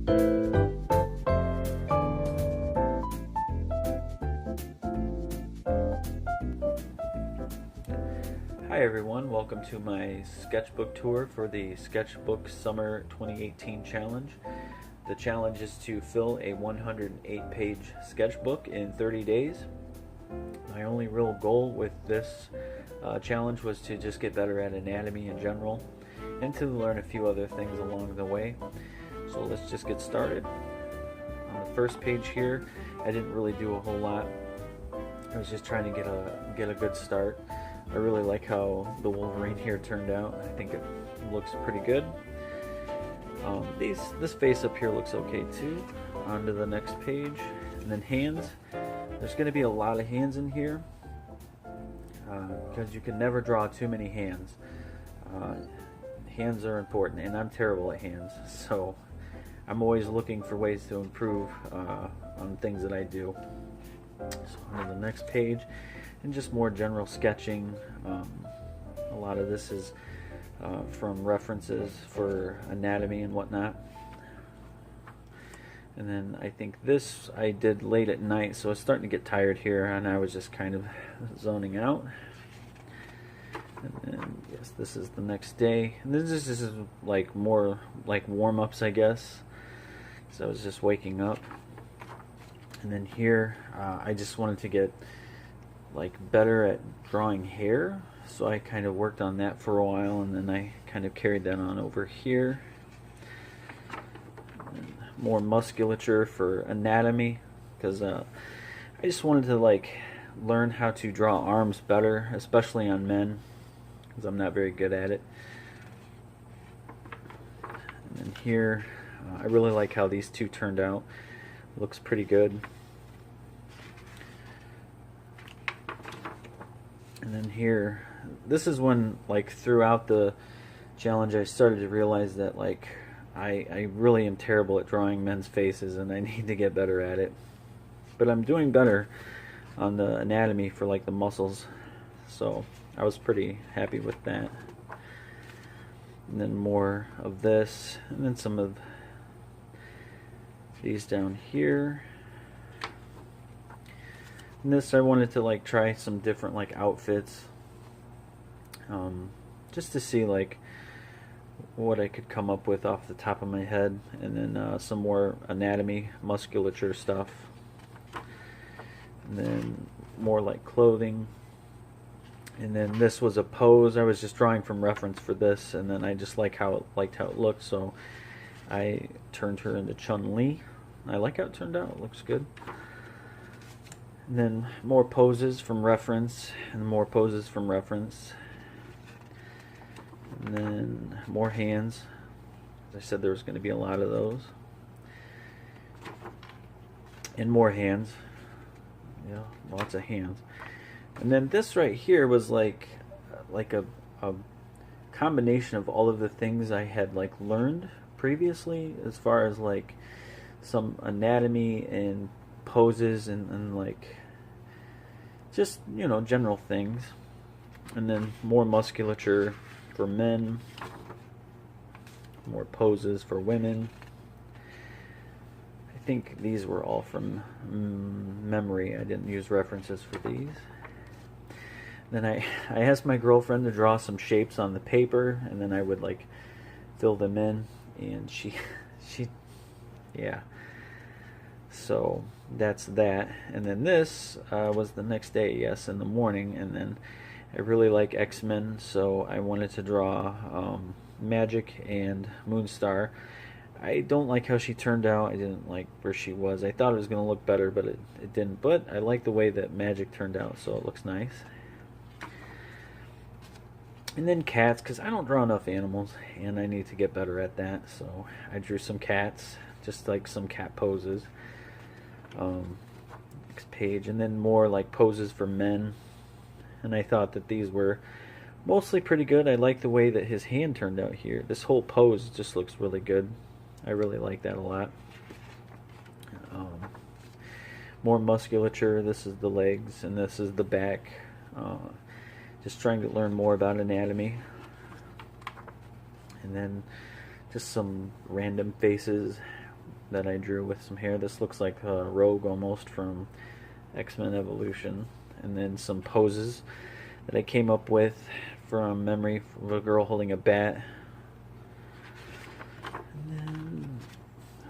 Hi everyone, welcome to my sketchbook tour for the Sketchbook Summer 2018 Challenge. The challenge is to fill a 108-page sketchbook in 30 days. My only real goal with this challenge was to just get better at anatomy in general and to learn a few other things along the way. So let's just get started. On the first page here, I didn't really do a whole lot. I was just trying to get a good start. I really like how the Wolverine here turned out. I think it looks pretty good. This face up here looks okay too. On to the next page. And then hands. There's going to be a lot of hands in here because you can never draw too many hands. Hands are important, and I'm terrible at hands, so I'm always looking for ways to improve on things that I do. So on to the next page, and just more general sketching. A lot of this is from references for anatomy and whatnot. And then I think this I did late at night, so I was starting to get tired here, and I was just kind of zoning out. And then, yes, this is the next day. And this is like more like warm-ups, I guess. So I was just waking up. And then here, I just wanted to get like better at drawing hair, so I kind of worked on that for a while, and then I kind of carried that on over here. And more musculature for anatomy, because I just wanted to like learn how to draw arms better, especially on men, because I'm not very good at it. And then here, I really like how these two turned out. Looks pretty good. And then here, this is when, like, throughout the challenge I started to realize that, like, I really am terrible at drawing men's faces, and I need to get better at it. But I'm doing better on the anatomy for, like, the muscles, so I was pretty happy with that. And then more of this, and then some of these down here. And this, I wanted to like try some different like outfits, just to see like what I could come up with off the top of my head. And then some more anatomy, musculature stuff, and then more like clothing. And then this was a pose. I was just drawing from reference for this, and then I just liked how it looked, so I turned her into Chun-Li. I like how it turned out. It looks good. And then more poses from reference, and more poses from reference. And then more hands. As I said, there was going to be a lot of those. And more hands. Yeah, lots of hands. And then this right here was like a combination of all of the things I had like learned previously, as far as like some anatomy and poses and like just, you know, general things. And then more musculature for men, more poses for women. I think these were all from memory. I didn't use references for these. Then I asked my girlfriend to draw some shapes on the paper, and then I would like fill them in, and she yeah. So that's that. And then this was the next day, yes, in the morning. And then I really like X-Men, so I wanted to draw Magic and Moonstar. I don't like how she turned out. I didn't like where she was. I thought it was going to look better, but it didn't. But I like the way that Magic turned out, so it looks nice. And then cats, because I don't draw enough animals, and I need to get better at that. So I drew some cats, just like some cat poses. Next page, and then more like poses for men. And I thought that these were mostly pretty good. I like the way that his hand turned out here. This whole pose just looks really good. I really like that a lot. More musculature. This is the legs, and this is the back. Just trying to learn more about anatomy. And then just some random faces. that I drew with some hair. This looks like a Rogue almost from X-Men Evolution. And then some poses that I came up with from memory of a girl holding a bat. And then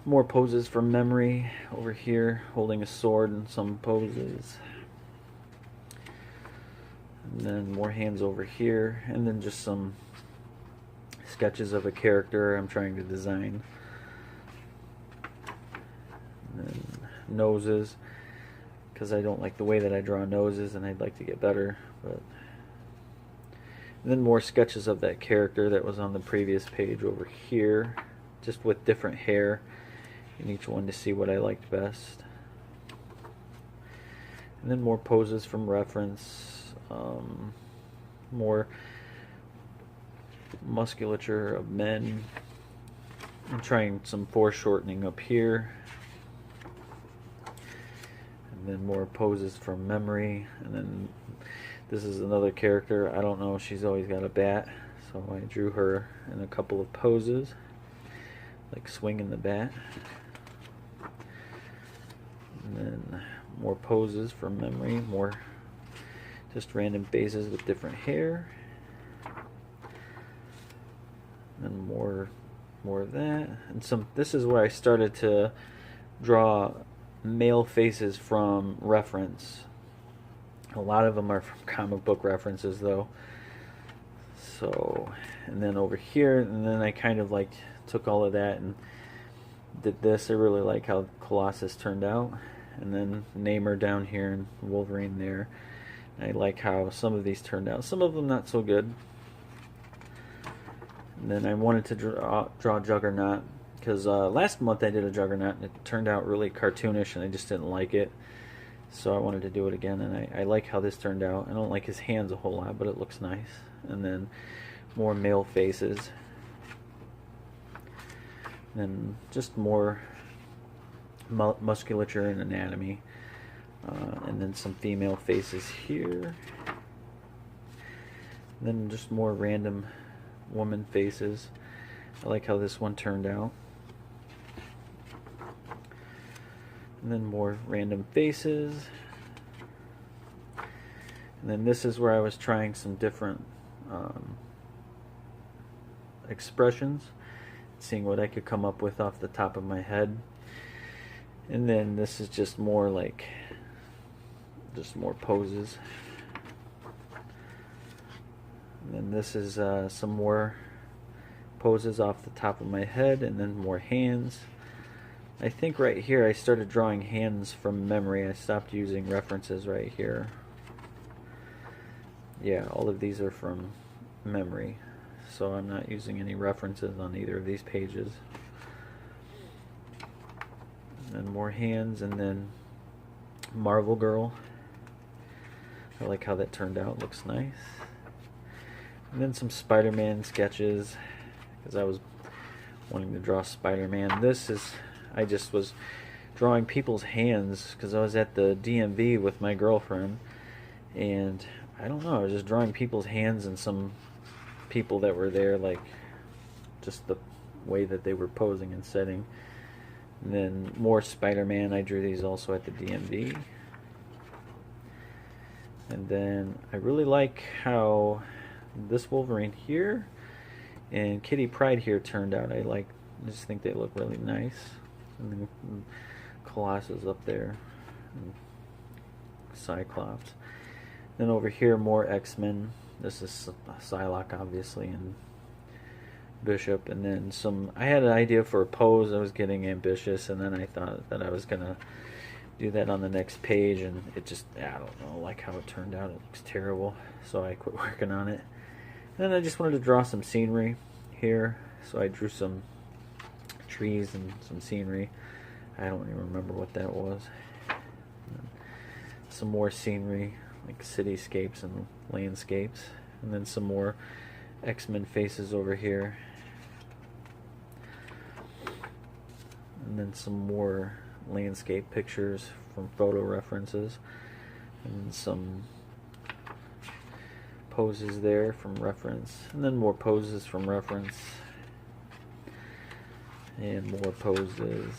more poses from memory over here, holding a sword and some poses. And then more hands over here, and then just some sketches of a character I'm trying to design. And then noses, because I don't like the way that I draw noses and I'd like to get better. But and then more sketches of that character that was on the previous page over here, just with different hair in each one to see what I liked best. And then more poses from reference, more musculature of men. I'm trying some foreshortening up here. And then more poses from memory. And then this is another character. I don't know, she's always got a bat, so I drew her in a couple of poses, like swinging the bat. And then more poses from memory, more just random faces with different hair. And more of that. And some. This is where I started to draw male faces from reference. A lot of them are from comic book references though. So, and then over here, and then I kind of like took all of that and did this. I really like how Colossus turned out. And then Namor down here and Wolverine there. I like how some of these turned out. Some of them not so good. And then I wanted to draw Juggernaut, because last month I did a Juggernaut and it turned out really cartoonish and I just didn't like it. So I wanted to do it again, and I like how this turned out. I don't like his hands a whole lot, but it looks nice. And then more male faces. And then just more musculature and anatomy. And then some female faces here. And then just more random woman faces. I like how this one turned out. And then more random faces. And then this is where I was trying some different expressions, seeing what I could come up with off the top of my head. And then this is just more like just more poses. And then this is some more poses off the top of my head, and then more hands. I think right here I started drawing hands from memory. I stopped using references right here. Yeah, all of these are from memory, so I'm not using any references on either of these pages. And then more hands, and then Marvel Girl. I like how that turned out, looks nice. And then some Spider-Man sketches, because I was wanting to draw Spider-Man. This is, I just was drawing people's hands because I was at the DMV with my girlfriend, and I don't know, I was just drawing people's hands and some people that were there, like just the way that they were posing and setting. And then more Spider-Man. I drew these also at the DMV. And then I really like how this Wolverine here and Kitty Pryde here turned out. I just think they look really nice. And then Colossus up there, and Cyclops. Then over here more X-Men. This is Psylocke obviously, and Bishop. And then some, I had an idea for a pose. I was getting ambitious, and then I thought that I was gonna do that on the next page, and it just, I don't know, like how it turned out. It looks terrible, so I quit working on it. And then I just wanted to draw some scenery here, so I drew some trees and some scenery. I don't even remember what that was. Some more scenery, like cityscapes and landscapes, and then some more X-Men faces over here, and then some more landscape pictures from photo references, and some poses there from reference, and then more poses from reference, and more poses.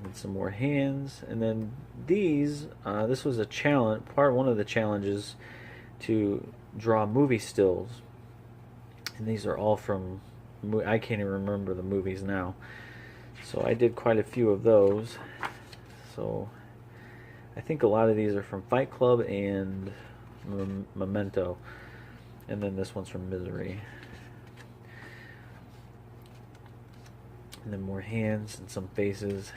And some more hands. And then these, this was a challenge, one of the challenges to draw movie stills. And these are all from, I can't even remember the movies now. So I did quite a few of those. So I think a lot of these are from Fight Club and Memento. And then this one's from Misery. And then more hands and some faces.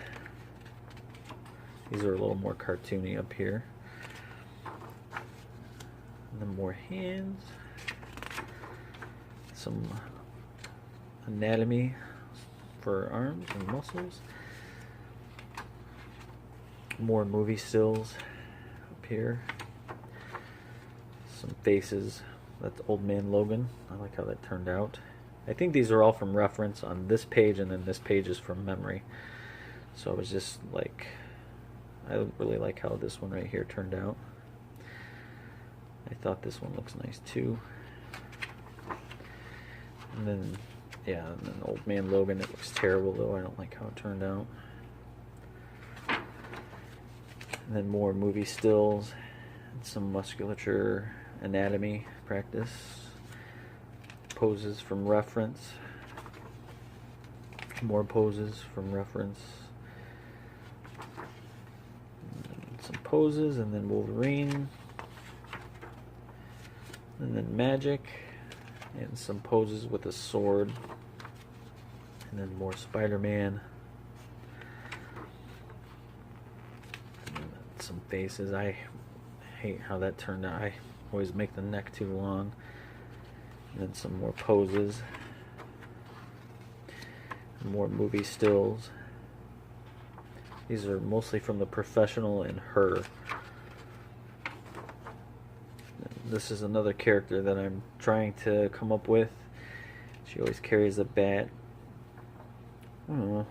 These are a little more cartoony up here. And then more hands. Some anatomy for arms and muscles. More movie stills up here. Some faces. That's Old Man Logan. I like how that turned out. I think these are all from reference on this page, and then this page is from memory. So I was just like, I really like how this one right here turned out. I thought this one looks nice too. And then, yeah, and then Old Man Logan, it looks terrible though. I don't like how it turned out. And then more movie stills, and some musculature anatomy practice. Poses from reference. More poses from reference. And some poses, and then Wolverine. And then magic. And some poses with a sword. And then more Spider-Man. And some faces. I hate how that turned out. I always make the neck too long. And then some more poses. More movie stills. These are mostly from The Professional and Her. This is another character that I'm trying to come up with. She always carries a bat. I don't know.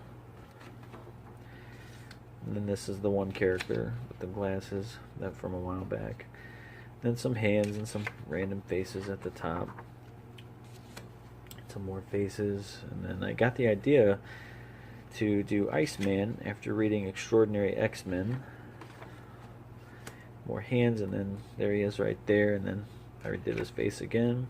And then this is the one character with the glasses, that from a while back. Then some hands and some random faces at the top. Some more faces, and then I got the idea to do Iceman after reading Extraordinary X-Men. More hands, and then there he is right there, and then I redid his face again.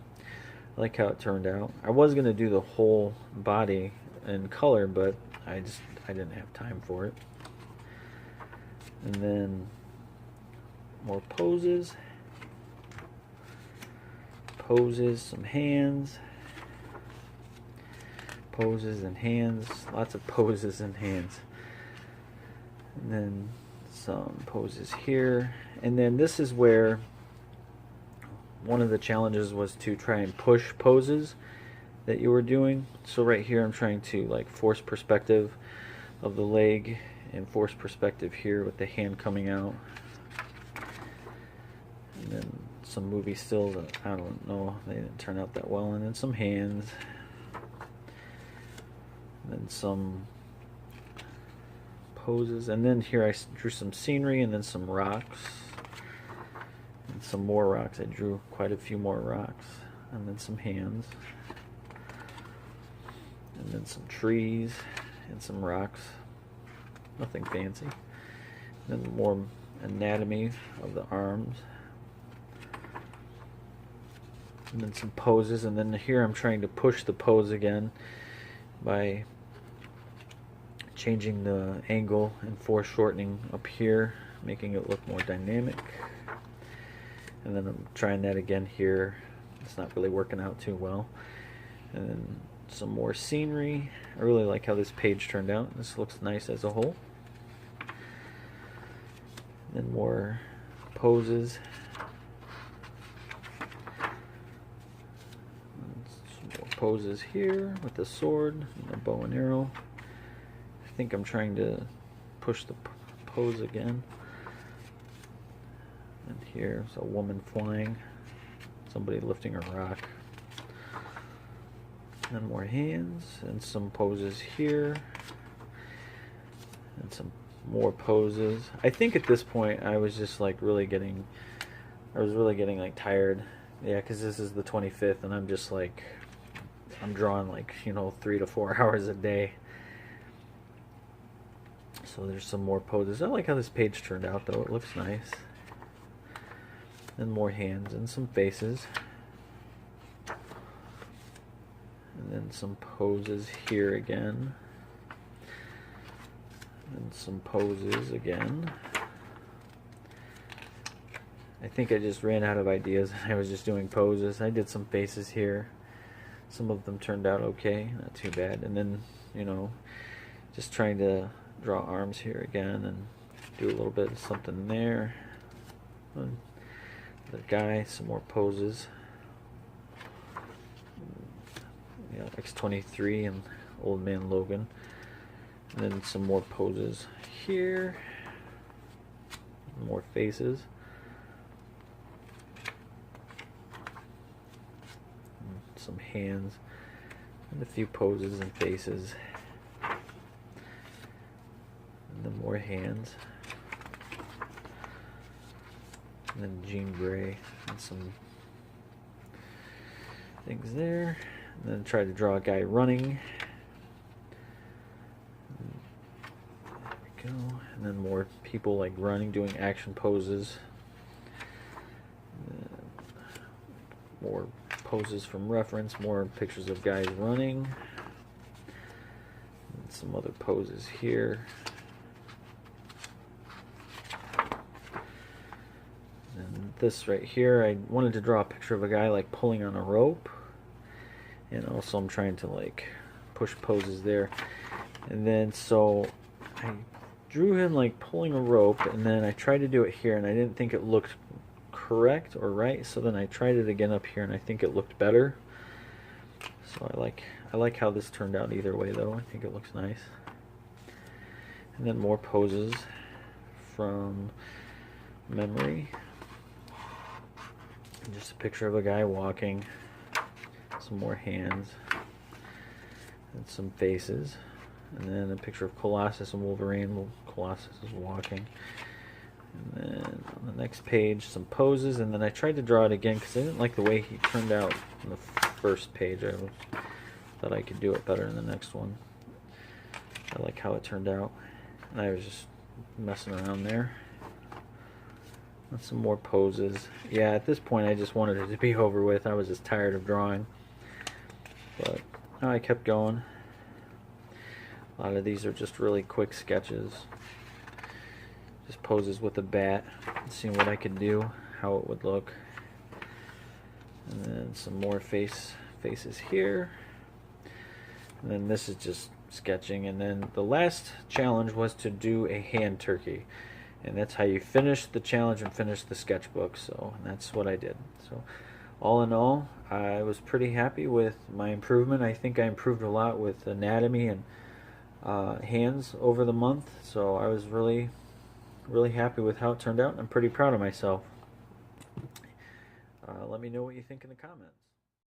I like how it turned out. I was going to do the whole body in color, but I didn't have time for it. And then more poses. Poses, some hands. Poses and hands, lots of poses and hands, and then some poses here. And then this is where one of the challenges was to try and push poses that you were doing. So right here I'm trying to like force perspective of the leg and force perspective here with the hand coming out. And then some movie stills that I don't know, they didn't turn out that well. And then some hands. And then some poses, and then here I drew some scenery, and then some rocks, and some more rocks. I drew quite a few more rocks, and then some hands, and then some trees, and some rocks. Nothing fancy. And then more anatomy of the arms, and then some poses, and then here I'm trying to push the pose again by changing the angle and foreshortening up here, making it look more dynamic. And then I'm trying that again here. It's not really working out too well. And then some more scenery. I really like how this page turned out. This looks nice as a whole. And then more poses. And some more poses here with the sword and the bow and arrow. I think I'm trying to push the pose again. And here's a woman flying, somebody lifting a rock. And more hands and some poses here. And some more poses. I think at this point I was just like really getting like tired. Yeah, because this is the 25th and I'm just like, I'm drawing like, 3 to 4 hours a day. So there's some more poses. I like how this page turned out though, it looks nice. And more hands and some faces. And then some poses here again. And some poses again. I think I just ran out of ideas. I was just doing poses. I did some faces here. Some of them turned out okay, not too bad. And then, you know, just trying to draw arms here again and do a little bit of something there. The guy, some more poses. Yeah, X-23 and Old Man Logan. And then some more poses here. More faces. Some hands. And a few poses and faces. And then more hands. And then Jean Grey and some things there. And then try to draw a guy running. There we go. And then more people like running, doing action poses. More poses from reference, more pictures of guys running. And some other poses here. And this right here, I wanted to draw a picture of a guy like pulling on a rope. And also I'm trying to like push poses there. And then so I drew him like pulling a rope, and then I tried to do it here and I didn't think it looked correct or right, so then I tried it again up here and I think it looked better. So I like how this turned out either way though. I think it looks nice. And then more poses from memory. And just a picture of a guy walking. Some more hands and some faces, and then a picture of Colossus and Wolverine. Colossus is walking. And then on the next page, some poses, and then I tried to draw it again because I didn't like the way he turned out on the first page. I thought I could do it better in the next one. I like how it turned out. And I was just messing around there. And some more poses. Yeah, at this point I just wanted it to be over with. I was just tired of drawing. But I kept going. A lot of these are just really quick sketches. Just poses with a bat, seeing what I could do, how it would look. And then some more faces here. And then this is just sketching. And then the last challenge was to do a hand turkey. And that's how you finish the challenge and finish the sketchbook. So that's what I did. So all in all, I was pretty happy with my improvement. I think I improved a lot with anatomy and hands over the month. So I was really happy with how it turned out. I'm pretty proud of myself. Let me know what you think in the comments.